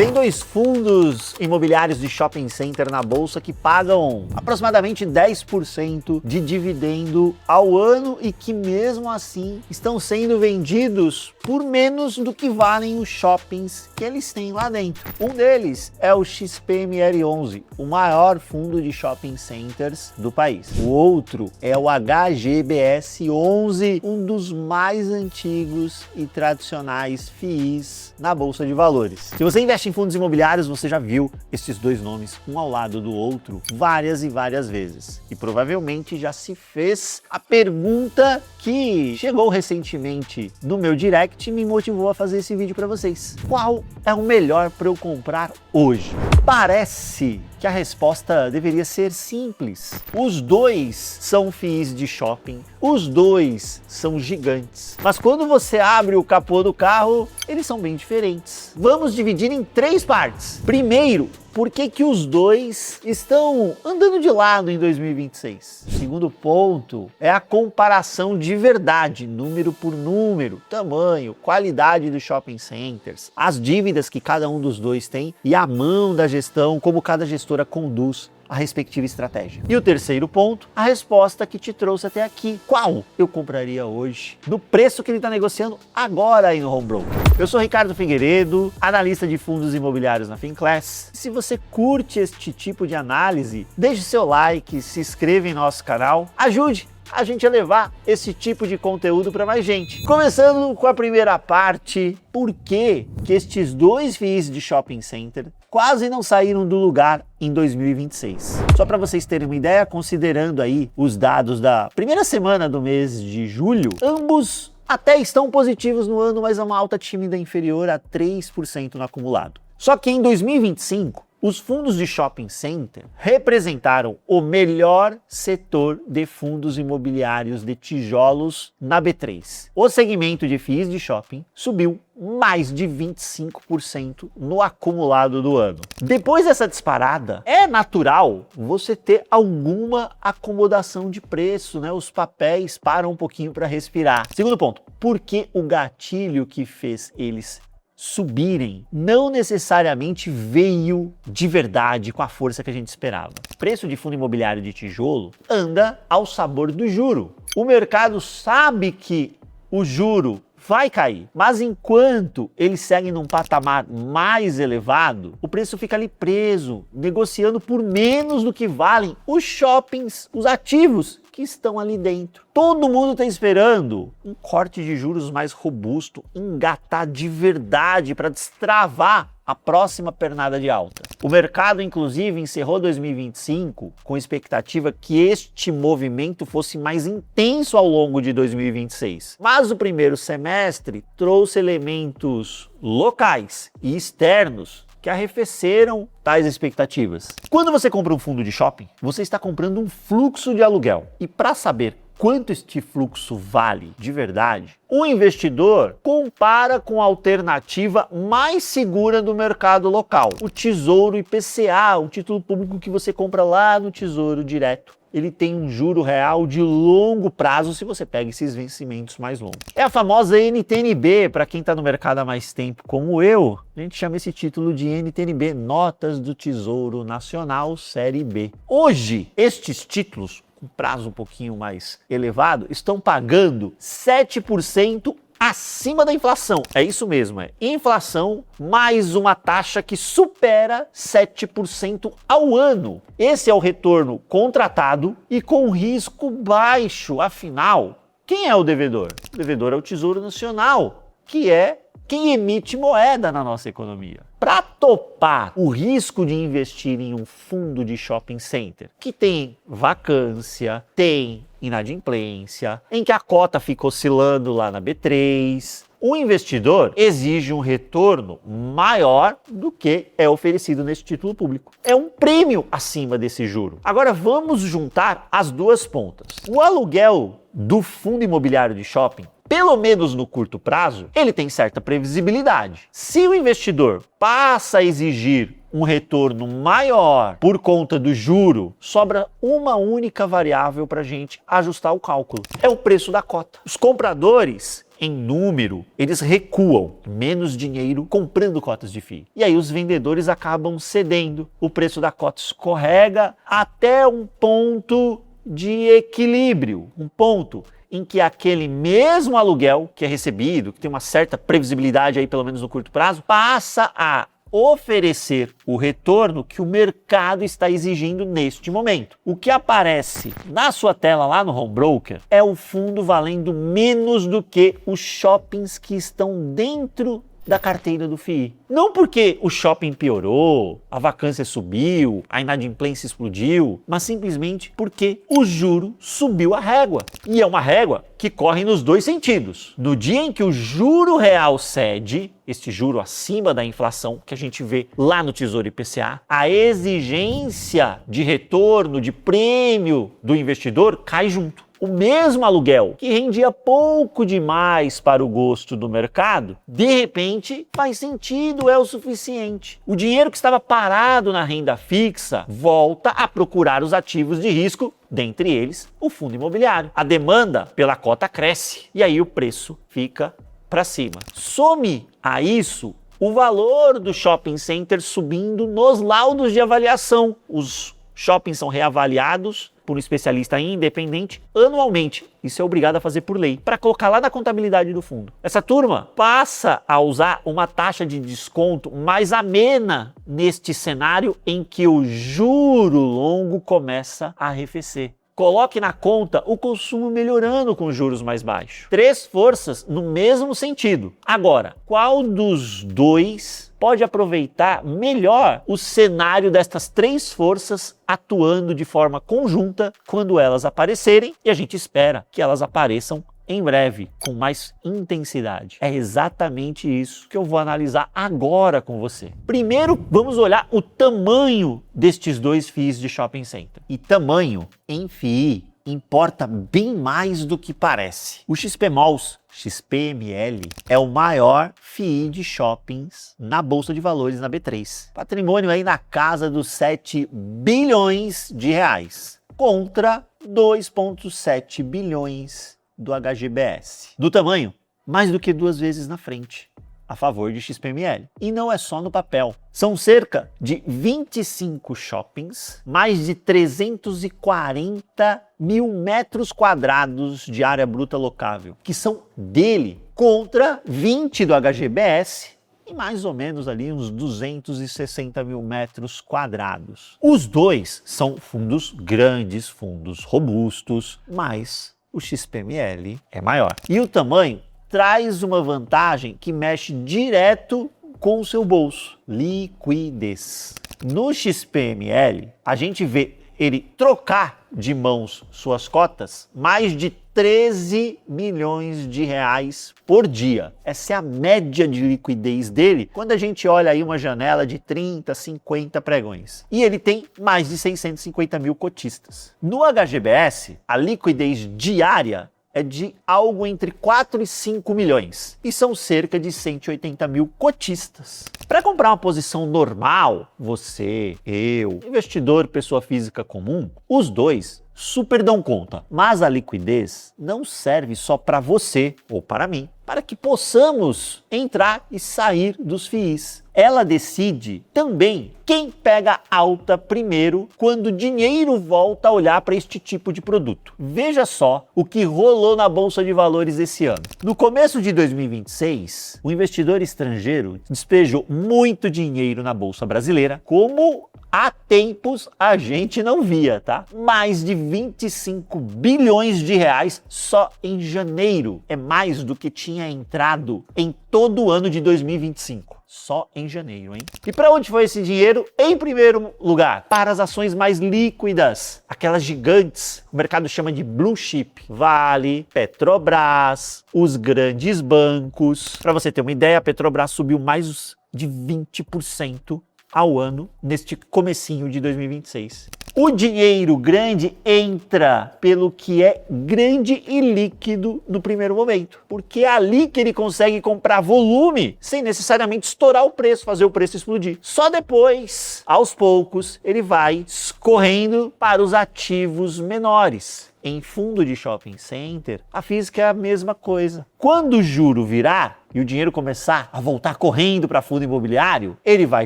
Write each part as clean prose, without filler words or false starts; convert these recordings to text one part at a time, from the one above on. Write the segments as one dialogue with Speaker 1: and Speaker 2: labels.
Speaker 1: Tem dois fundos imobiliários de shopping center na bolsa que pagam aproximadamente 10% de dividendo ao ano e que mesmo assim estão sendo vendidos por menos do que valem os shoppings que eles têm lá dentro. Um deles é o XPML11, o maior fundo de shopping centers do país. O outro é o HGBS11, um dos mais antigos e tradicionais FIIs na Bolsa de Valores. Se você investe em fundos imobiliários, você já viu esses dois nomes um ao lado do outro várias e várias vezes. E provavelmente já se fez a pergunta que chegou recentemente no meu direct e me motivou a fazer esse vídeo para vocês. Qual é o melhor para eu comprar hoje? Parece que a resposta deveria ser simples. Os dois são FIIs de shopping, os dois são gigantes. Mas quando você abre o capô do carro, eles são bem diferentes. Vamos dividir em três partes. Primeiro, por que os dois estão andando de lado em 2026? O segundo ponto é a comparação de verdade, número por número, tamanho, qualidade dos shopping centers, as dívidas que cada um dos dois tem e a mão da gestão, como cada gestora conduz a respectiva estratégia. E o terceiro ponto, a resposta que te trouxe até aqui. Qual eu compraria hoje, no preço que ele está negociando agora aí no Home Broker? Eu sou Ricardo Figueiredo, analista de fundos imobiliários na Finclass. Se você curte este tipo de análise, deixe seu like, se inscreva em nosso canal, ajude a gente a levar esse tipo de conteúdo para mais gente. Começando com a primeira parte, por que estes dois FIIs de shopping center quase não saíram do lugar em 2026? Só para vocês terem uma ideia, considerando aí os dados da primeira semana do mês de julho, ambos até estão positivos no ano, mas é uma alta tímida inferior a 3% no acumulado. Só que em 2025, os fundos de shopping center representaram o melhor setor de fundos imobiliários de tijolos na B3. O segmento de FIIs de shopping subiu mais de 25% no acumulado do ano. Depois dessa disparada, é natural você ter alguma acomodação de preço, né? Os papéis param um pouquinho para respirar. Segundo ponto, porque o gatilho que fez eles subirem não necessariamente veio de verdade com a força que a gente esperava. O preço de fundo imobiliário de tijolo anda ao sabor do juro. O mercado sabe que o juro vai cair, mas enquanto ele segue num patamar mais elevado, o preço fica ali preso, negociando por menos do que valem os shoppings, os ativos que estão ali dentro. Todo mundo está esperando um corte de juros mais robusto, engatar de verdade para destravar a próxima pernada de alta. O mercado, inclusive, encerrou 2025 com expectativa que este movimento fosse mais intenso ao longo de 2026. Mas o primeiro semestre trouxe elementos locais e externos que arrefeceram tais expectativas. Quando você compra um fundo de shopping, você está comprando um fluxo de aluguel. E para saber quanto este fluxo vale de verdade, o investidor compara com a alternativa mais segura do mercado local, o Tesouro IPCA, o título público que você compra lá no Tesouro Direto. Ele tem um juro real de longo prazo se você pega esses vencimentos mais longos. É a famosa NTNB, para quem está no mercado há mais tempo como eu, a gente chama esse título de NTNB, Notas do Tesouro Nacional Série B. Hoje, estes títulos, com prazo um pouquinho mais elevado, estão pagando 7% acima da inflação. É isso mesmo, é inflação mais uma taxa que supera 7% ao ano. Esse é o retorno contratado e com risco baixo. Afinal, quem é o devedor? O devedor é o Tesouro Nacional, que é quem emite moeda na nossa economia. Para topar o risco de investir em um fundo de shopping center que tem vacância, tem inadimplência, em que a cota fica oscilando lá na B3, o investidor exige um retorno maior do que é oferecido nesse título público. É um prêmio acima desse juro. Agora vamos juntar as duas pontas. O aluguel do fundo imobiliário de shopping, pelo menos no curto prazo, ele tem certa previsibilidade. Se o investidor passa a exigir um retorno maior por conta do juro, sobra uma única variável para a gente ajustar o cálculo. É o preço da cota. Os compradores, em número, eles recuam, menos dinheiro comprando cotas de FII. E aí os vendedores acabam cedendo, o preço da cota escorrega até um ponto de equilíbrio, um ponto em que aquele mesmo aluguel que é recebido, que tem uma certa previsibilidade aí pelo menos no curto prazo, passa a oferecer o retorno que o mercado está exigindo neste momento. O que aparece na sua tela lá no Home Broker é o fundo valendo menos do que os shoppings que estão dentro da carteira do FII. Não porque o shopping piorou, a vacância subiu, a inadimplência explodiu, mas simplesmente porque o juro subiu a régua. E é uma régua que corre nos dois sentidos. No dia em que o juro real cede, este juro acima da inflação que a gente vê lá no Tesouro IPCA, a exigência de retorno, de prêmio do investidor cai junto. O mesmo aluguel, que rendia pouco demais para o gosto do mercado, de repente faz sentido, é o suficiente. O dinheiro que estava parado na renda fixa volta a procurar os ativos de risco, dentre eles o fundo imobiliário. A demanda pela cota cresce e aí o preço fica para cima. Some a isso o valor do shopping center subindo nos laudos de avaliação. Os shoppings são reavaliados por um especialista independente anualmente. Isso é obrigado a fazer por lei, para colocar lá na contabilidade do fundo. Essa turma passa a usar uma taxa de desconto mais amena neste cenário em que o juro longo começa a arrefecer. Coloque na conta o consumo melhorando com juros mais baixos. Três forças no mesmo sentido. Agora, qual dos dois pode aproveitar melhor o cenário destas três forças atuando de forma conjunta quando elas aparecerem? E a gente espera que elas apareçam em breve, com mais intensidade. É exatamente isso que eu vou analisar agora com você. Primeiro, vamos olhar o tamanho destes dois FIIs de shopping center. E tamanho em FII importa bem mais do que parece. O XPMOLs, XPML, é o maior FII de shoppings na Bolsa de Valores, na B3. Patrimônio aí na casa dos 7 bilhões de reais, contra 2,7 bilhões do HGBS. Do tamanho, mais do que 2 vezes na frente, a favor de XPML. E não é só no papel. São cerca de 25 shoppings, mais de 340 mil metros quadrados de área bruta locável, que são dele, contra 20 do HGBS e mais ou menos ali uns 260 mil metros quadrados. Os dois são fundos grandes, fundos robustos, mas o XPML é maior. E o tamanho traz uma vantagem que mexe direto com o seu bolso: liquidez. No XPML, a gente vê ele trocar de mãos suas cotas mais de 13 milhões de reais por dia. Essa é a média de liquidez dele quando a gente olha aí uma janela de 30, 50 pregões. E ele tem mais de 650 mil cotistas. No HGBS, a liquidez diária é de algo entre 4 e 5 milhões. E são cerca de 180 mil cotistas. Para comprar uma posição normal, você, eu, investidor, pessoa física comum, os dois super dão conta. Mas a liquidez não serve só para você ou para mim, para que possamos entrar e sair dos FIIs. Ela decide também quem pega alta primeiro quando o dinheiro volta a olhar para este tipo de produto. Veja só o que rolou na Bolsa de Valores esse ano. No começo de 2026, o investidor estrangeiro despejou muito dinheiro na Bolsa brasileira, como há tempos a gente não via, tá? Mais de 25 bilhões de reais só em janeiro. É mais do que tinha entrado em todo o ano de 2025. Só em janeiro, hein? E para onde foi esse dinheiro? Em primeiro lugar, para as ações mais líquidas, aquelas gigantes, o mercado chama de blue chip. Vale, Petrobras, os grandes bancos. Para você ter uma ideia, a Petrobras subiu mais de 20% ao ano neste comecinho de 2026. O dinheiro grande entra pelo que é grande e líquido no primeiro momento, porque é ali que ele consegue comprar volume sem necessariamente estourar o preço, fazer o preço explodir. Só depois, aos poucos, ele vai escorrendo para os ativos menores. em fundo de shopping center, a física é a mesma coisa. Quando o juro virar e o dinheiro começar a voltar correndo para fundo imobiliário, ele vai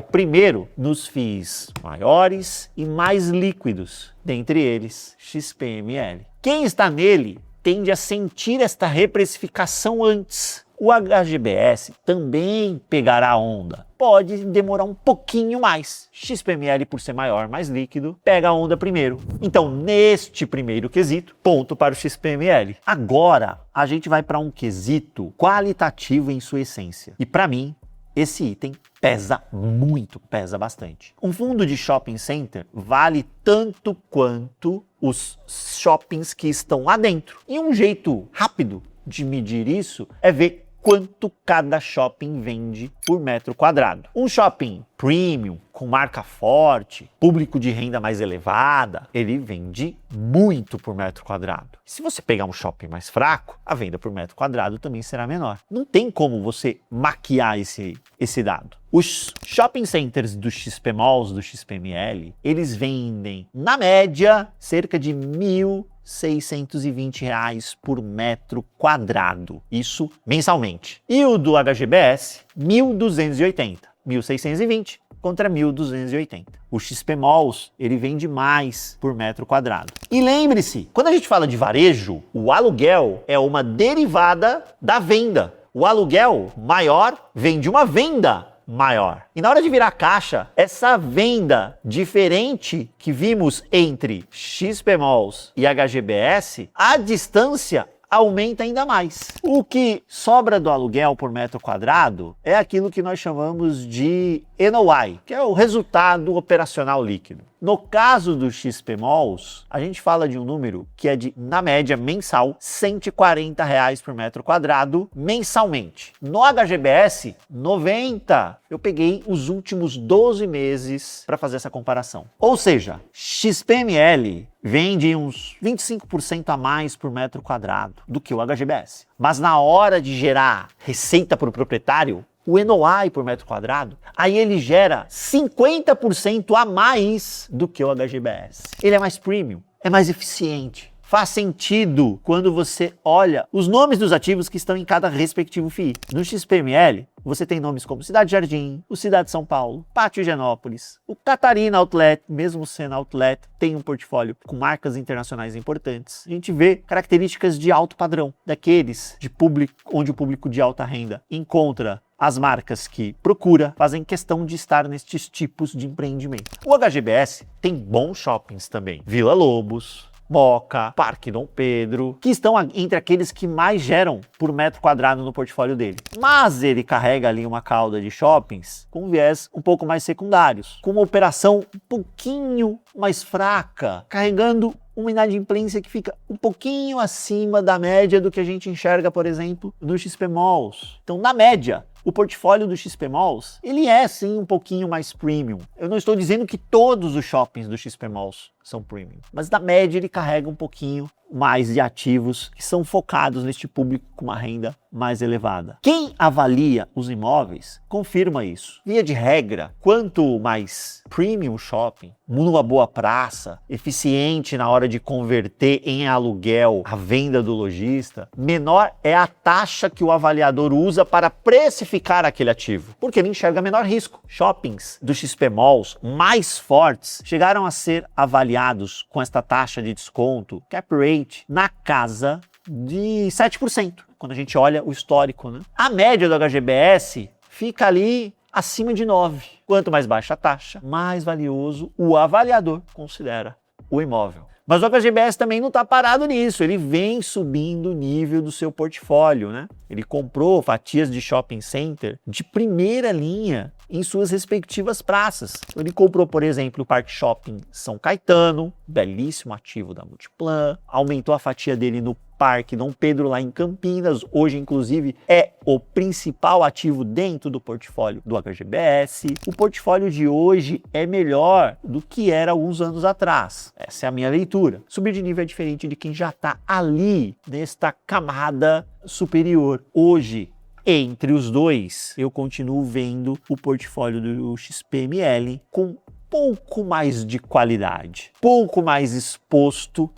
Speaker 1: primeiro nos FIIs maiores e mais líquidos, dentre eles XPML. Quem está nele tende a sentir esta reprecificação antes. O HGBS também pegará a onda. Pode demorar um pouquinho mais. XPML, por ser maior, mais líquido, pega a onda primeiro. Então, neste primeiro quesito, ponto para o XPML. Agora, a gente vai para um quesito qualitativo em sua essência. E para mim, esse item pesa muito, pesa bastante. Um fundo de shopping center vale tanto quanto os shoppings que estão lá dentro. E um jeito rápido de medir isso é ver quanto cada shopping vende por metro quadrado. Um shopping premium, com marca forte, público de renda mais elevada, ele vende muito por metro quadrado. Se você pegar um shopping mais fraco, a venda por metro quadrado também será menor. Não tem como você maquiar esse dado. Os shopping centers do XP Malls, do XPML, eles vendem, na média, cerca de R$1.620 por metro quadrado. Isso mensalmente. E o do HGBS, 1.280. 1.620 contra 1.280. O XP Malls, ele vende mais por metro quadrado. E lembre-se, quando a gente fala de varejo, o aluguel é uma derivada da venda. O aluguel maior vem de uma venda maior. E na hora de virar caixa, essa venda diferente que vimos entre XP Malls e HGBS, a distância aumenta ainda mais. O que sobra do aluguel por metro quadrado é aquilo que nós chamamos de NOI, que é o resultado operacional líquido. No caso do XP Malls, a gente fala de um número que é de, na média, mensal, R$140 por metro quadrado mensalmente. No HGBS, 90. Eu peguei os últimos 12 meses para fazer essa comparação. Ou seja, XPML vende uns 25% a mais por metro quadrado do que o HGBS. Mas na hora de gerar receita para o proprietário, o NOI por metro quadrado, aí ele gera 50% a mais do que o HGBS. Ele é mais premium, é mais eficiente. Faz sentido quando você olha os nomes dos ativos que estão em cada respectivo FII. No XPML, você tem nomes como Cidade Jardim, o Cidade São Paulo, Pátio Higienópolis, o Catarina Outlet, mesmo sendo Outlet, tem um portfólio com marcas internacionais importantes. A gente vê características de alto padrão, daqueles de público, onde o público de alta renda encontra as marcas que procura, fazem questão de estar nestes tipos de empreendimento. O HGBS tem bons shoppings também. Vila Lobos, Moca, Parque Dom Pedro, que estão entre aqueles que mais geram por metro quadrado no portfólio dele. Mas ele carrega ali uma cauda de shoppings com viés um pouco mais secundários, com uma operação um pouquinho mais fraca, carregando uma inadimplência que fica um pouquinho acima da média do que a gente enxerga, por exemplo, no XP Malls. Então, na média, o portfólio do XP Malls, ele é sim um pouquinho mais premium. Eu não estou dizendo que todos os shoppings do XP Malls são premium, mas na média ele carrega um pouquinho mais de ativos que são focados neste público com uma renda mais elevada. Quem avalia os imóveis confirma isso. Via de regra, quanto mais premium o shopping, numa boa praça, eficiente na hora de converter em aluguel a venda do lojista, menor é a taxa que o avaliador usa para precificar aquele ativo, porque ele enxerga menor risco. Shoppings do XP Malls mais fortes chegaram a ser avaliados com esta taxa de desconto, cap rate, na casa de 7%, quando a gente olha o histórico, né? A média do HGBS fica ali acima de 9%. Quanto mais baixa a taxa, mais valioso o avaliador considera o imóvel. Mas o HGBS também não está parado nisso, ele vem subindo o nível do seu portfólio, né? Ele comprou fatias de shopping center de primeira linha em suas respectivas praças. Ele comprou, por exemplo, o Parque Shopping São Caetano, belíssimo ativo da Multiplan, aumentou a fatia dele no Parque Dom Pedro, lá em Campinas, hoje inclusive é o principal ativo dentro do portfólio do HGBS. O portfólio de hoje é melhor do que era alguns anos atrás. Essa é a minha leitura. Subir de nível é diferente de quem já está ali, nesta camada superior. Hoje, entre os dois, eu continuo vendo o portfólio do XPML com pouco mais de qualidade, pouco mais exposto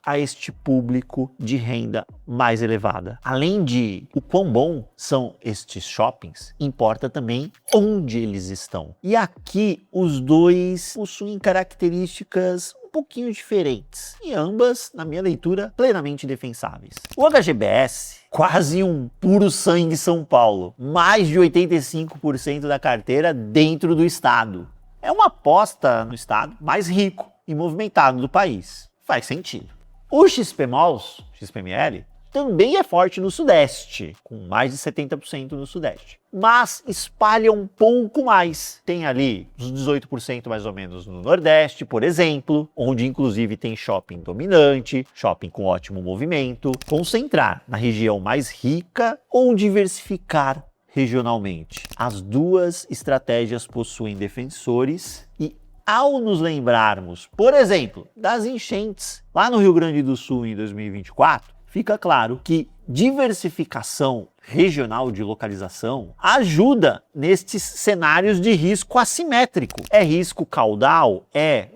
Speaker 1: a este público de renda mais elevada. Além de o quão bom são estes shoppings, importa também onde eles estão. E aqui os dois possuem características um pouquinho diferentes e ambas, na minha leitura, plenamente defensáveis. O HGBS, quase um puro sangue São Paulo, mais de 85% da carteira dentro do estado. É uma aposta no estado mais rico e movimentado do país. Faz sentido. O XPMOLs, XPML, também é forte no Sudeste, com mais de 70% no Sudeste. Mas espalha um pouco mais. Tem ali uns 18% mais ou menos no Nordeste, por exemplo, onde inclusive tem shopping dominante, shopping com ótimo movimento. Concentrar na região mais rica ou diversificar regionalmente. As duas estratégias possuem defensores e ao nos lembrarmos, por exemplo, das enchentes lá no Rio Grande do Sul em 2024, fica claro que diversificação regional de localização ajuda nestes cenários de risco assimétrico. É risco caudal?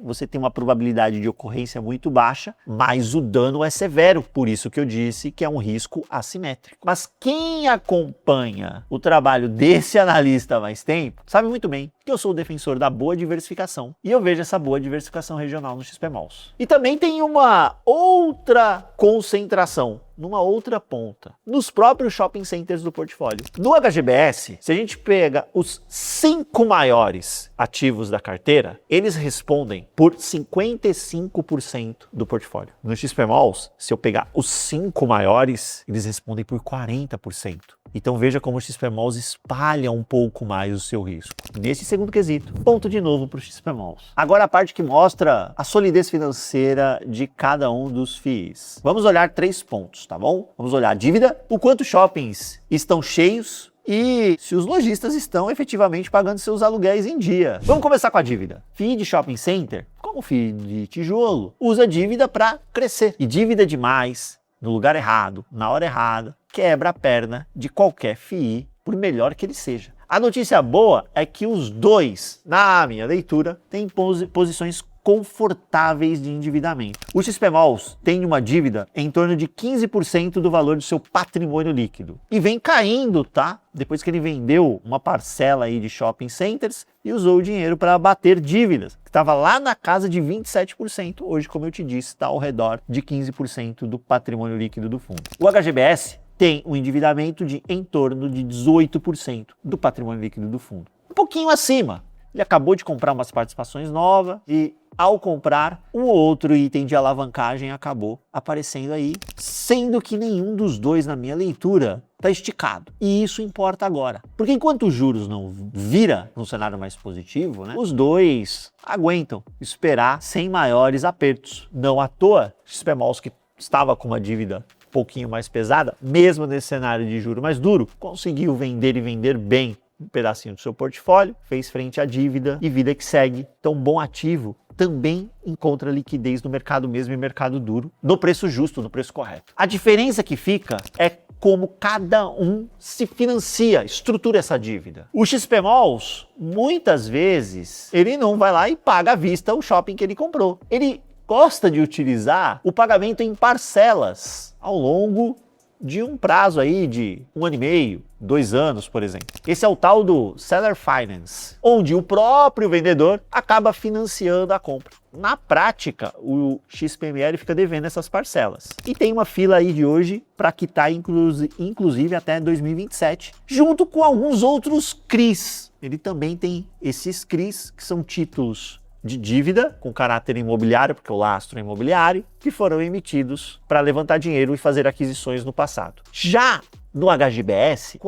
Speaker 1: Você tem uma probabilidade de ocorrência muito baixa, mas o dano é severo, por isso que eu disse que é um risco assimétrico. Mas quem acompanha o trabalho desse analista há mais tempo, sabe muito bem que eu sou o defensor da boa diversificação e eu vejo essa boa diversificação regional no XPMOLs. E também tem uma outra concentração, numa outra ponta, nos próprios shopping centers do portfólio. No HGBS, se a gente pega os 5 maiores ativos da carteira, eles respondem por 55% do portfólio. No XPMOLs, se eu pegar os 5 maiores, eles respondem por 40%. Então veja como o XPMOLs espalha um pouco mais o seu risco. Nesse segundo quesito, ponto de novo para o XPMOLs. Agora a parte que mostra a solidez financeira de cada um dos FIIs. Vamos olhar 3 pontos, tá bom? Vamos olhar a dívida, o quanto shoppings estão cheios e se os lojistas estão efetivamente pagando seus aluguéis em dia. Vamos começar com a dívida. FII de shopping center, como o FII de tijolo, usa dívida para crescer. E dívida demais, no lugar errado, na hora errada, quebra a perna de qualquer FII, por melhor que ele seja. A notícia boa é que os dois, na minha leitura, têm posições confortáveis de endividamento. O XPMOLs tem uma dívida em torno de 15% do valor do seu patrimônio líquido. E vem caindo, tá? Depois que ele vendeu uma parcela aí de shopping centers e usou o dinheiro para abater dívidas, que estava lá na casa de 27%. Hoje, como eu te disse, está ao redor de 15% do patrimônio líquido do fundo. O HGBS tem um endividamento de em torno de 18% do patrimônio líquido do fundo. Um pouquinho acima. Ele acabou de comprar umas participações novas e, ao comprar, um ou outro item de alavancagem acabou aparecendo aí, sendo que nenhum dos dois, na minha leitura, está esticado. E isso importa agora. Porque enquanto os juros não vira num cenário mais positivo, né, os dois aguentam esperar sem maiores apertos. Não à toa, XPMOLs que estava com uma dívida um pouquinho mais pesada, mesmo nesse cenário de juro mais duro, conseguiu vender e vender bem um pedacinho do seu portfólio, fez frente à dívida e vida que segue. Então, bom ativo também encontra liquidez no mercado mesmo e mercado duro, no preço justo, no preço correto. A diferença que fica é como cada um se financia, estrutura essa dívida. O XPMOLs, muitas vezes, ele não vai lá e paga à vista o shopping que ele comprou. Ele gosta de utilizar o pagamento em parcelas ao longo de um prazo aí de 1 ano e meio, 2 anos, por exemplo. Esse é o tal do Seller Finance, onde o próprio vendedor acaba financiando a compra. Na prática, o XPML fica devendo essas parcelas. E tem uma fila aí de hoje para quitar inclusive até 2027, junto com alguns outros CRIs. Ele também tem esses CRIs, que são títulos de dívida com caráter imobiliário, porque o lastro é imobiliário, que foram emitidos para levantar dinheiro e fazer aquisições no passado. Já no HGBS,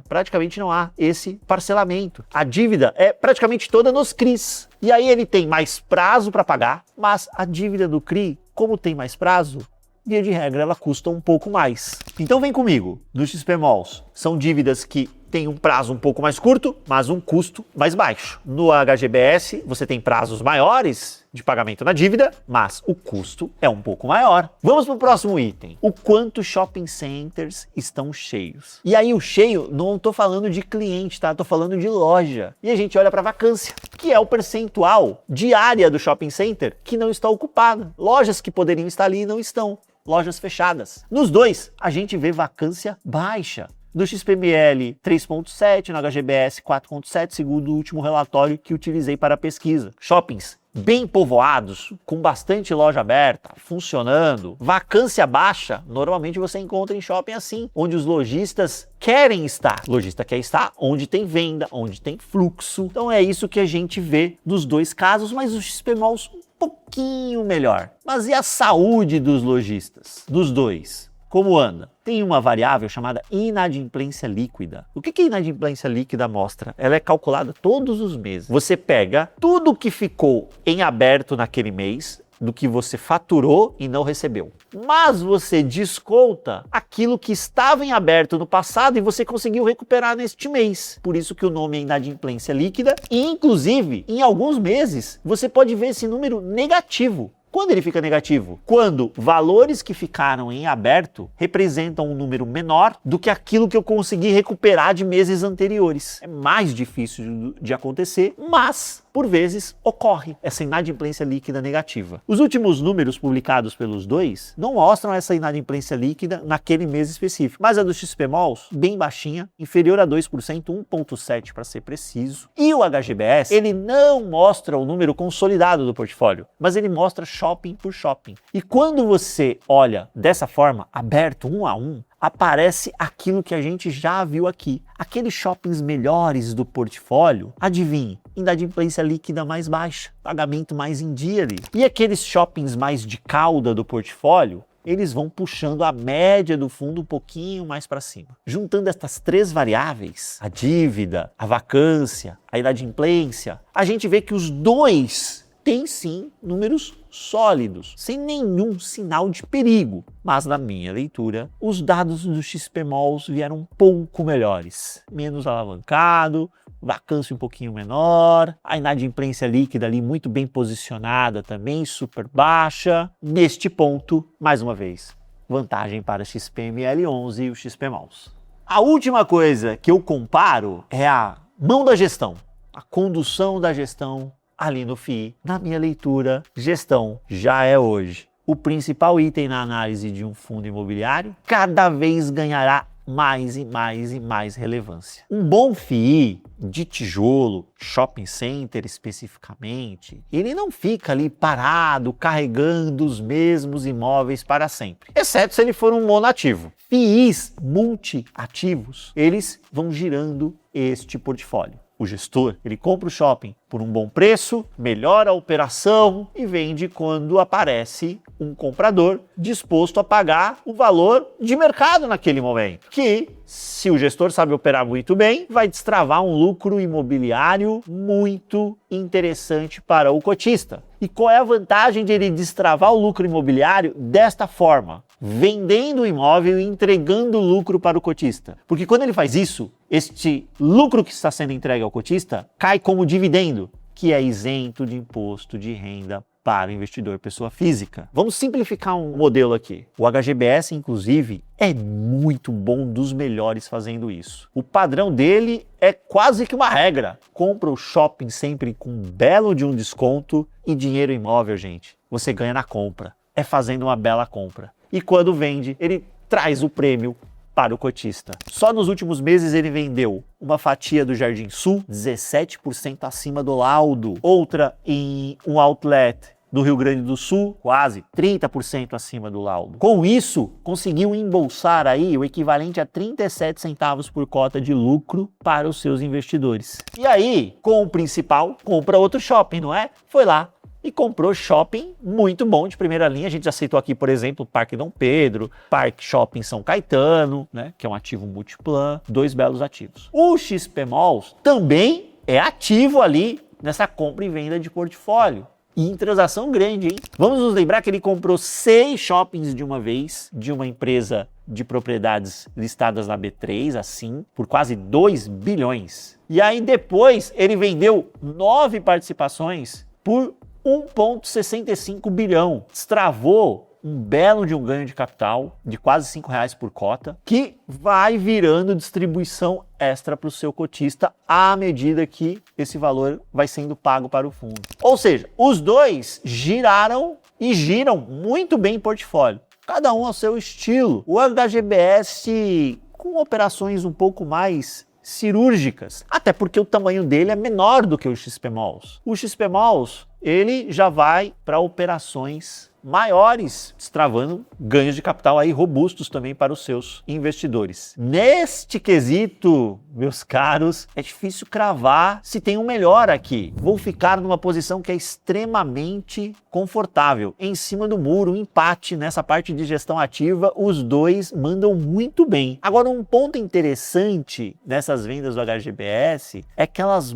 Speaker 1: praticamente não há esse parcelamento. A dívida é praticamente toda nos CRIs. E aí ele tem mais prazo para pagar, mas a dívida do CRI, como tem mais prazo, via de regra ela custa um pouco mais. Então vem comigo, nos XPMOLs, são dívidas que tem um prazo um pouco mais curto, mas um custo mais baixo. No HGBS, você tem prazos maiores de pagamento na dívida, mas o custo é um pouco maior. Vamos para o próximo item. O quanto shopping centers estão cheios. E aí o cheio, não estou falando de cliente, tá? Estou falando de loja. E a gente olha para a vacância, que é o percentual de área do shopping center que não está ocupada. Lojas que poderiam estar ali não estão. Lojas fechadas. Nos dois, a gente vê vacância baixa. No XPML 3.7, no HGBS 4.7, segundo o último relatório que utilizei para a pesquisa. Shoppings bem povoados, com bastante loja aberta, funcionando, vacância baixa, normalmente você encontra em shopping assim, onde os lojistas querem estar. O lojista quer estar onde tem venda, onde tem fluxo. Então é isso que a gente vê nos dois casos, mas o XP Malls um pouquinho melhor. Mas e a saúde dos lojistas? Dos dois? Como anda? Tem uma variável chamada inadimplência líquida. O que a inadimplência líquida mostra? Ela é calculada todos os meses. Você pega tudo que ficou em aberto naquele mês, do que você faturou e não recebeu. Mas você desconta aquilo que estava em aberto no passado e você conseguiu recuperar neste mês. Por isso que o nome é inadimplência líquida. E, inclusive, em alguns meses, você pode ver esse número negativo. Quando ele fica negativo? Quando valores que ficaram em aberto representam um número menor do que aquilo que eu consegui recuperar de meses anteriores. É mais difícil de acontecer, mas por vezes ocorre essa inadimplência líquida negativa. Os últimos números publicados pelos dois não mostram essa inadimplência líquida naquele mês específico, mas a do XP Malls, bem baixinha, inferior a 2%, 1,7% para ser preciso. E o HGBS, ele não mostra o número consolidado do portfólio, mas ele mostra shopping por shopping. E quando você olha dessa forma, aberto um a um, aparece aquilo que a gente já viu aqui. Aqueles shoppings melhores do portfólio, adivinhe, inadimplência líquida mais baixa, pagamento mais em dia ali. E aqueles shoppings mais de cauda do portfólio, eles vão puxando a média do fundo um pouquinho mais para cima. Juntando estas três variáveis, a dívida, a vacância, a inadimplência, a gente vê que os dois têm sim números sólidos, sem nenhum sinal de perigo. Mas na minha leitura, os dados do XP Malls vieram um pouco melhores. Menos alavancado, vacância um pouquinho menor, a inadimplência líquida ali muito bem posicionada também, super baixa. Neste ponto, mais uma vez, vantagem para XPML11 e o XP Malls. A última coisa que eu comparo é a mão da gestão, a condução da gestão ali no FII. Na minha leitura, gestão já é hoje o principal item na análise de um fundo imobiliário, cada vez ganhará mais e mais e mais relevância. Um bom FII de tijolo, shopping center especificamente, ele não fica ali parado carregando os mesmos imóveis para sempre, exceto se ele for um monoativo. FIIs multiativos, eles vão girando este portfólio. O gestor, ele compra o shopping por um bom preço, melhora a operação e vende quando aparece um comprador disposto a pagar o valor de mercado naquele momento, que, se o gestor sabe operar muito bem, vai destravar um lucro imobiliário muito interessante para o cotista. E qual é a vantagem de ele destravar o lucro imobiliário desta forma? Vendendo o imóvel e entregando lucro para o cotista. Porque quando ele faz isso, este lucro que está sendo entregue ao cotista cai como dividendo, que é isento de imposto de renda para o investidor pessoa física. Vamos simplificar um modelo aqui. O HGBS, inclusive, é muito bom, dos melhores fazendo isso. O padrão dele é quase que uma regra. Compra o shopping sempre com um belo de um desconto e dinheiro imóvel, gente. Você ganha na compra. É fazendo uma bela compra. E quando vende, ele traz o prêmio para o cotista. Só nos últimos meses ele vendeu uma fatia do Jardim Sul, 17% acima do laudo. Outra em um outlet do Rio Grande do Sul, quase 30% acima do laudo. Com isso, conseguiu embolsar aí o equivalente a 37 centavos por cota de lucro para os seus investidores. E aí, com o principal, compra outro shopping, não é? Foi lá e comprou shopping muito bom de primeira linha. A gente já citou aqui, por exemplo, o Parque Dom Pedro, Parque Shopping São Caetano, né, que é um ativo multiplan, dois belos ativos. O XP Malls também é ativo ali nessa compra e venda de portfólio. E em transação grande, hein? Vamos nos lembrar que ele comprou 6 shoppings de uma vez, de uma empresa de propriedades listadas na B3, assim, por quase 2 bilhões. E aí depois ele vendeu 9 participações por 1,65 bilhão. Destravou um belo de um ganho de capital de quase R$5 por cota, que vai virando distribuição extra para o seu cotista à medida que esse valor vai sendo pago para o fundo. Ou seja, os dois giraram e giram muito bem em portfólio, cada um ao seu estilo. O HGBS com operações um pouco mais cirúrgicas, até porque o tamanho dele é menor do que o XPMOLs. O XPMOLs, ele já vai para operações maiores, destravando ganhos de capital aí robustos também para os seus investidores. Neste quesito, meus caros, é difícil cravar se tem um melhor aqui. Vou ficar numa posição que é extremamente confortável, em cima do muro, um empate nessa parte de gestão ativa, os dois mandam muito bem. Agora, um ponto interessante nessas vendas do HGBS é que elas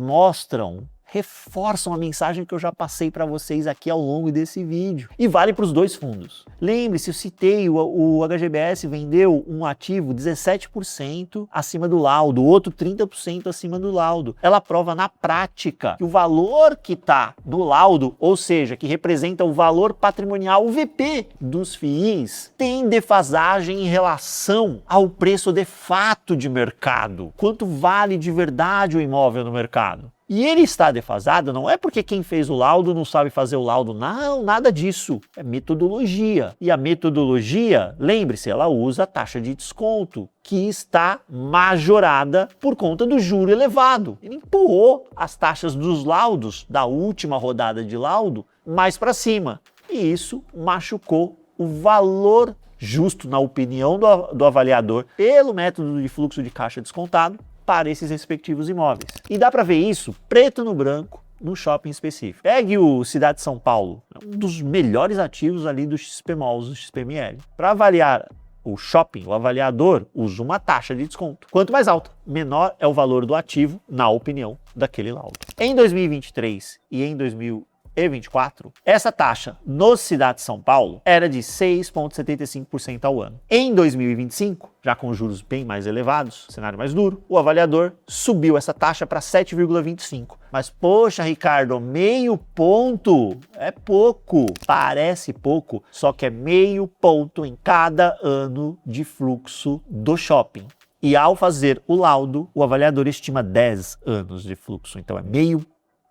Speaker 1: reforçam a mensagem que eu já passei para vocês aqui ao longo desse vídeo. E vale para os dois fundos. Lembre-se, eu citei, o HGBS vendeu um ativo 17% acima do laudo, o outro 30% acima do laudo. Ela prova na prática que o valor que está no laudo, ou seja, que representa o valor patrimonial, o VP dos FIIs, tem defasagem em relação ao preço de fato de mercado. Quanto vale de verdade o imóvel no mercado? E ele está defasado não é porque quem fez o laudo não sabe fazer o laudo, não, nada disso. É metodologia. E a metodologia, lembre-se, ela usa a taxa de desconto, que está majorada por conta do juro elevado. Ele empurrou as taxas dos laudos, da última rodada de laudo, mais para cima. E isso machucou o valor justo, na opinião do avaliador, pelo método de fluxo de caixa descontado, para esses respectivos imóveis. E dá para ver isso preto no branco no shopping específico. Pegue o Cidade de São Paulo, um dos melhores ativos ali do XPMOLs, do XPML. Para avaliar o shopping, o avaliador usa uma taxa de desconto. Quanto mais alta, menor é o valor do ativo, na opinião daquele laudo. Em 2023 e em 2024, essa taxa no Cidade de São Paulo era de 6,75% ao ano. Em 2025, já com juros bem mais elevados, cenário mais duro, o avaliador subiu essa taxa para 7,25%. Mas, poxa, Ricardo, meio ponto é pouco. Parece pouco, só que é meio ponto em cada ano de fluxo do shopping. E ao fazer o laudo, o avaliador estima 10 anos de fluxo, então é meio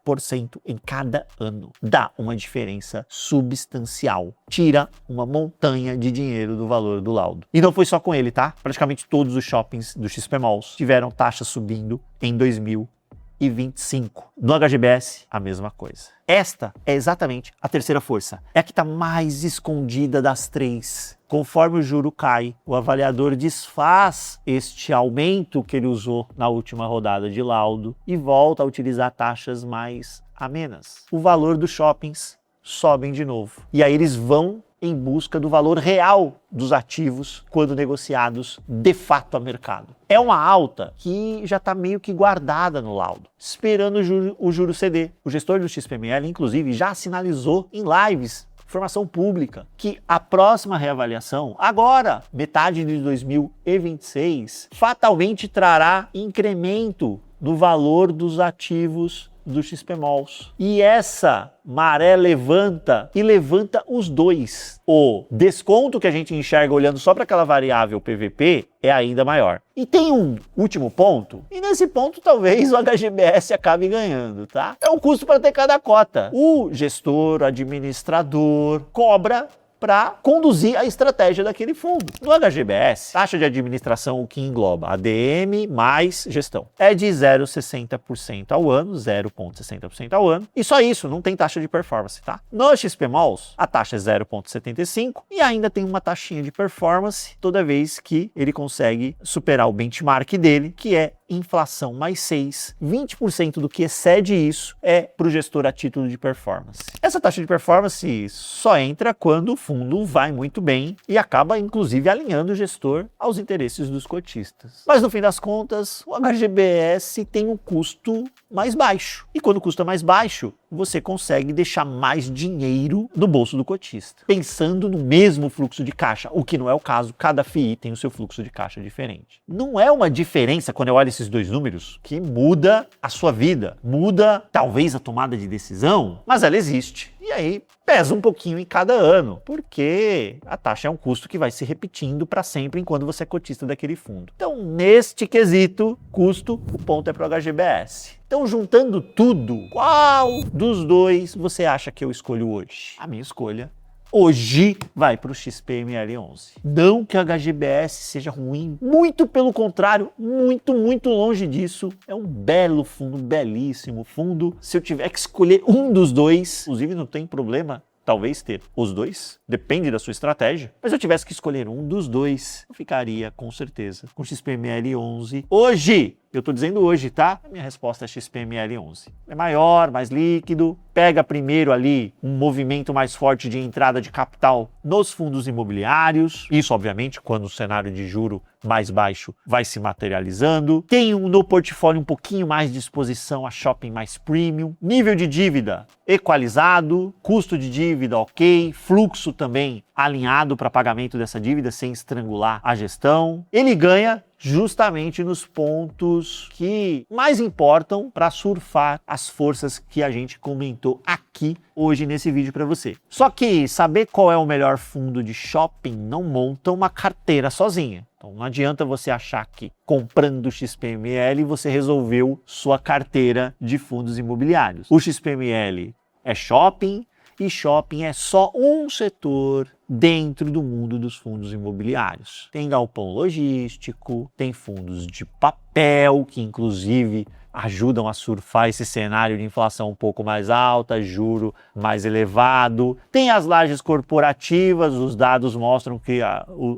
Speaker 1: % em cada ano. Dá uma diferença substancial. Tira uma montanha de dinheiro do valor do laudo. E não foi só com ele, tá? Praticamente todos os shoppings do XPMOLs tiveram taxa subindo em 2025. No HGBS, a mesma coisa. Esta é exatamente a terceira força. É a que está mais escondida das três. Conforme o juro cai, o avaliador desfaz este aumento que ele usou na última rodada de laudo e volta a utilizar taxas mais amenas. O valor dos shoppings sobem de novo. E aí eles vão em busca do valor real dos ativos quando negociados de fato a mercado. É uma alta que já está meio que guardada no laudo, esperando o juro ceder. O gestor do XPML, inclusive, já sinalizou em lives, informação pública, que a próxima reavaliação, agora, metade de 2026, fatalmente trará incremento no valor dos ativos do XPMOLs. E essa maré levanta e levanta os dois. O desconto que a gente enxerga olhando só para aquela variável PVP é ainda maior. E tem um último ponto, e nesse ponto talvez o HGBS acabe ganhando, tá? É o custo para ter cada cota. O gestor, administrador, cobra para conduzir a estratégia daquele fundo. No HGBS, taxa de administração, o que engloba ADM mais gestão, é de 0,60% ao ano, 0,60% ao ano, e só isso, não tem taxa de performance, tá? No XPMOLs, a taxa é 0,75% e ainda tem uma taxinha de performance toda vez que ele consegue superar o benchmark dele, que é inflação mais 6, 20% do que excede isso é para o gestor a título de performance. Essa taxa de performance só entra quando o fundo vai muito bem e acaba, inclusive, alinhando o gestor aos interesses dos cotistas. Mas, no fim das contas, o HGBS tem um custo mais baixo. E quando o custo é mais baixo, você consegue deixar mais dinheiro no bolso do cotista, pensando no mesmo fluxo de caixa, o que não é o caso, cada FII tem o seu fluxo de caixa diferente. Não é uma diferença, quando eu olho esses dois números, que muda a sua vida, muda talvez a tomada de decisão, mas ela existe. E E aí pesa um pouquinho em cada ano, porque a taxa é um custo que vai se repetindo para sempre enquanto você é cotista daquele fundo. Então, neste quesito, custo, o ponto é para o HGBS. Então, juntando tudo, qual dos dois você acha que eu escolho hoje? A minha escolha hoje vai para o XPML11. Não que a HGBS seja ruim, muito pelo contrário, muito longe disso. É um belo fundo, um belíssimo fundo. Se eu tiver que escolher um dos dois, inclusive não tem problema talvez ter os dois, depende da sua estratégia, mas se eu tivesse que escolher um dos dois, eu ficaria com certeza com o XPML11 hoje. Eu tô dizendo hoje, tá? A minha resposta é XPML11. É maior, mais líquido, pega primeiro ali um movimento mais forte de entrada de capital nos fundos imobiliários. Isso, obviamente, quando o cenário de juro mais baixo vai se materializando. Tem no portfólio um pouquinho mais de exposição a shopping mais premium. Nível de dívida equalizado, custo de dívida ok, fluxo também alinhado para pagamento dessa dívida sem estrangular a gestão. Ele ganha justamente nos pontos que mais importam para surfar as forças que a gente comentou aqui hoje nesse vídeo para você. Só que saber qual é o melhor fundo de shopping não monta uma carteira sozinha. Então não adianta você achar que comprando XPML você resolveu sua carteira de fundos imobiliários. O XPML é shopping, e shopping é só um setor dentro do mundo dos fundos imobiliários. Tem galpão logístico, tem fundos de papel, que inclusive ajudam a surfar esse cenário de inflação um pouco mais alta, juro mais elevado. Tem as lajes corporativas, os dados mostram que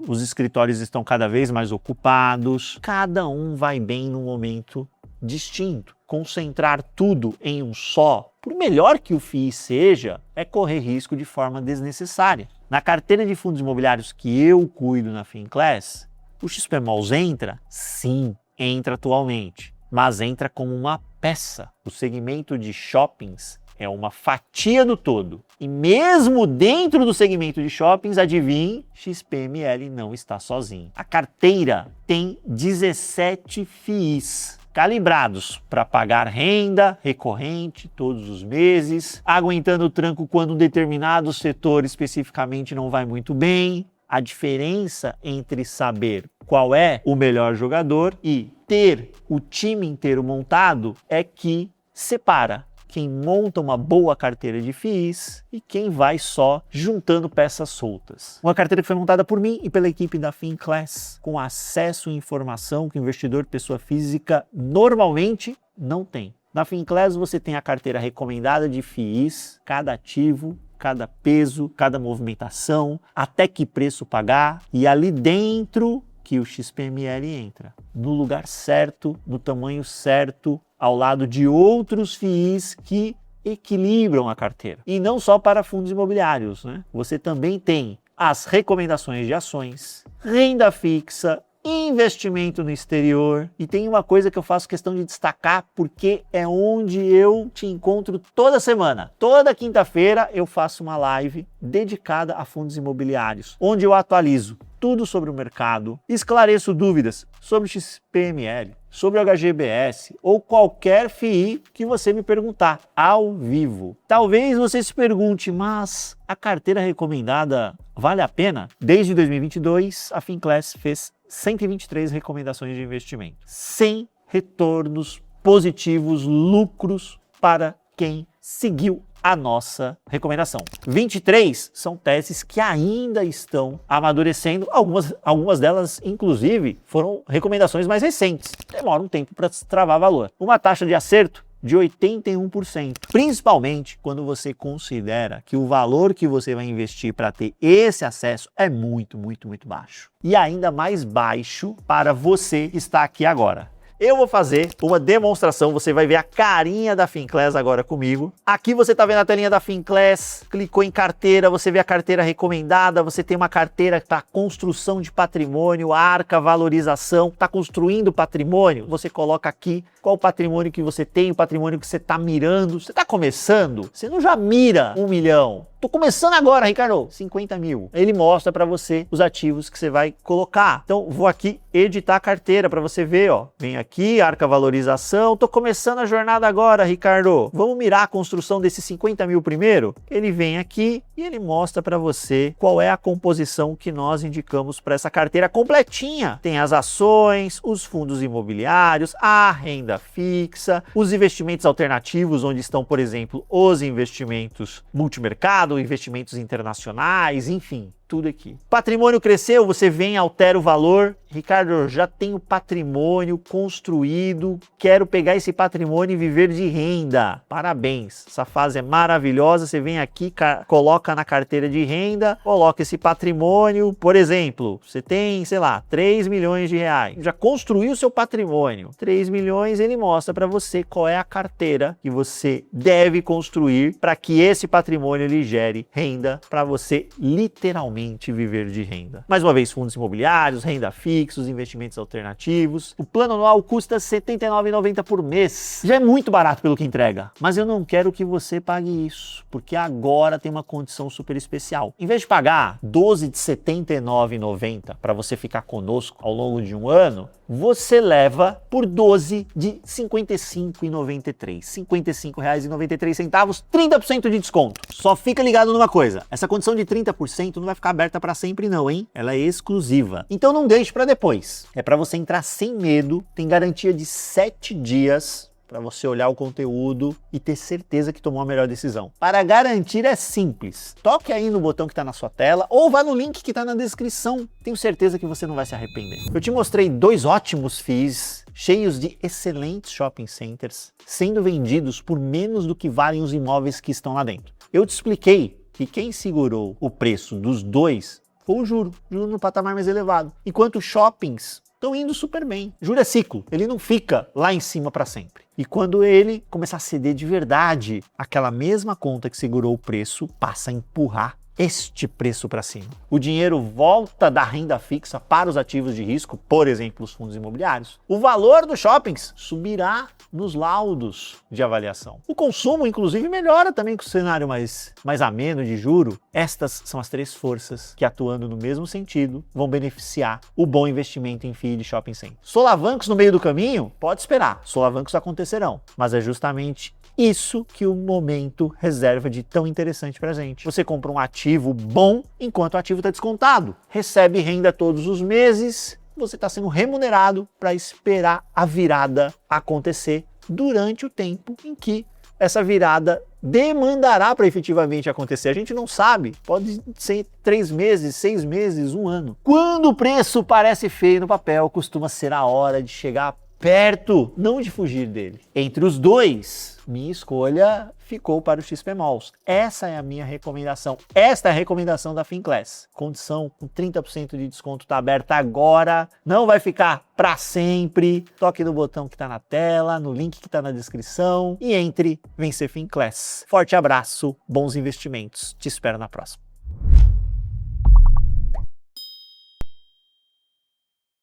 Speaker 1: os escritórios estão cada vez mais ocupados. Cada um vai bem num momento distinto. Concentrar tudo em um só, por melhor que o FII seja, é correr risco de forma desnecessária. Na carteira de fundos imobiliários que eu cuido na Finclass, o XPMOLs entra? Sim, entra atualmente, mas entra como uma peça. O segmento de shoppings é uma fatia do todo. E mesmo dentro do segmento de shoppings, adivinhe, XPML não está sozinho. A carteira tem 17 FIIs. Calibrados para pagar renda recorrente todos os meses, aguentando o tranco quando um determinado setor especificamente não vai muito bem. A diferença entre saber qual é o melhor jogador e ter o time inteiro montado é que separa quem monta uma boa carteira de FIIs e quem vai só juntando peças soltas. Uma carteira que foi montada por mim e pela equipe da Finclass, com acesso à informação que o investidor pessoa física normalmente não tem. Na Finclass você tem a carteira recomendada de FIIs, cada ativo, cada peso, cada movimentação, até que preço pagar, e ali dentro que o XPML entra, no lugar certo, no tamanho certo, ao lado de outros FIIs que equilibram a carteira. E não só para fundos imobiliários, né? Você também tem as recomendações de ações, renda fixa, investimento no exterior. E tem uma coisa que eu faço questão de destacar, porque é onde eu te encontro toda semana. Toda quinta-feira eu faço uma live dedicada a fundos imobiliários, onde eu atualizo tudo sobre o mercado, esclareço dúvidas sobre XPML, sobre o HGBS ou qualquer FII que você me perguntar ao vivo. Talvez você se pergunte, mas a carteira recomendada vale a pena? Desde 2022, a Finclass fez 123 recomendações de investimento, 100 retornos positivos, lucros para quem seguiu a nossa recomendação. 23 são teses que ainda estão amadurecendo, algumas delas, inclusive, foram recomendações mais recentes. Demora um tempo para travar valor. Uma taxa de acerto de 81%, principalmente quando você considera que o valor que você vai investir para ter esse acesso é muito baixo. E ainda mais baixo para você que está aqui agora. Eu vou fazer uma demonstração, você vai ver a carinha da Finclass agora comigo. Aqui você está vendo a telinha da Finclass, clicou em carteira, você vê a carteira recomendada, você tem uma carteira que está construção de patrimônio, arca, valorização, está construindo patrimônio. Você coloca aqui qual o patrimônio que você tem, o patrimônio que você está mirando. Você está começando, você não já mira 1 milhão. Tô começando agora, Ricardo. 50 mil. Ele mostra para você os ativos que você vai colocar. Então, vou aqui editar a carteira para você ver, ó. Vem aqui, arca valorização. Tô começando a jornada agora, Ricardo. Vamos mirar a construção desses 50 mil primeiro? Ele vem aqui e ele mostra para você qual é a composição que nós indicamos para essa carteira completinha. Tem as ações, os fundos imobiliários, a renda fixa, os investimentos alternativos, onde estão, por exemplo, os investimentos multimercado, investimentos internacionais, enfim. Tudo aqui. Patrimônio cresceu, você vem, altera o valor. Ricardo, eu já tenho patrimônio construído, quero pegar esse patrimônio e viver de renda. Parabéns, essa fase é maravilhosa. Você vem aqui, coloca na carteira de renda, coloca esse patrimônio. Por exemplo, você tem, sei lá, 3 milhões de reais. Já construiu seu patrimônio. 3 milhões, ele mostra para você qual é a carteira que você deve construir para que esse patrimônio lhe gere renda para você literalmente viver de renda. Mais uma vez, fundos imobiliários, renda fixa, os investimentos alternativos. O plano anual custa R$ 79,90 por mês. Já é muito barato pelo que entrega, mas eu não quero que você pague isso, porque agora tem uma condição super especial. Em vez de pagar 12 de R$ 79,90 para você ficar conosco ao longo de um ano, você leva por 12 de R$ 55,93. R$ 55,93, 30% de desconto. Só fica ligado numa coisa, essa condição de 30% não vai ficar aberta para sempre não, hein? Ela é exclusiva. Então não deixe para depois. É para você entrar sem medo, tem garantia de 7 dias para você olhar o conteúdo e ter certeza que tomou a melhor decisão. Para garantir é simples. Toque aí no botão que está na sua tela ou vá no link que está na descrição. Tenho certeza que você não vai se arrepender. Eu te mostrei 2 ótimos FIIs cheios de excelentes shopping centers sendo vendidos por menos do que valem os imóveis que estão lá dentro. Eu te expliquei que quem segurou o preço dos 2 foi o juro no patamar mais elevado, enquanto os shoppings estão indo super bem. Juro é ciclo, ele não fica lá em cima para sempre. E quando ele começar a ceder de verdade, aquela mesma conta que segurou o preço passa a empurrar este preço para cima. O dinheiro volta da renda fixa para os ativos de risco, por exemplo, os fundos imobiliários. O valor dos shoppings subirá nos laudos de avaliação. O consumo, inclusive, melhora também com o cenário mais ameno de juro. Estas são as 3 forças que, atuando no mesmo sentido, vão beneficiar o bom investimento em FII de shopping center. Solavancos no meio do caminho? Pode esperar, solavancos acontecerão, mas é justamente isso que o momento reserva de tão interessante pra gente. Você compra um ativo bom enquanto o ativo está descontado. Recebe renda todos os meses, você está sendo remunerado para esperar a virada acontecer durante o tempo em que essa virada demandará para efetivamente acontecer. A gente não sabe, pode ser 3 meses, 6 meses, 1 ano. Quando o preço parece feio no papel, costuma ser a hora de chegar perto, não de fugir dele. Entre os 2, minha escolha ficou para o XPMOLs. Essa é a minha recomendação. Esta é a recomendação da Finclass. Condição com 30% de desconto está aberta agora. Não vai ficar para sempre. Toque no botão que está na tela, no link que está na descrição e entre vencer Finclass. Forte abraço, bons investimentos. Te espero na próxima.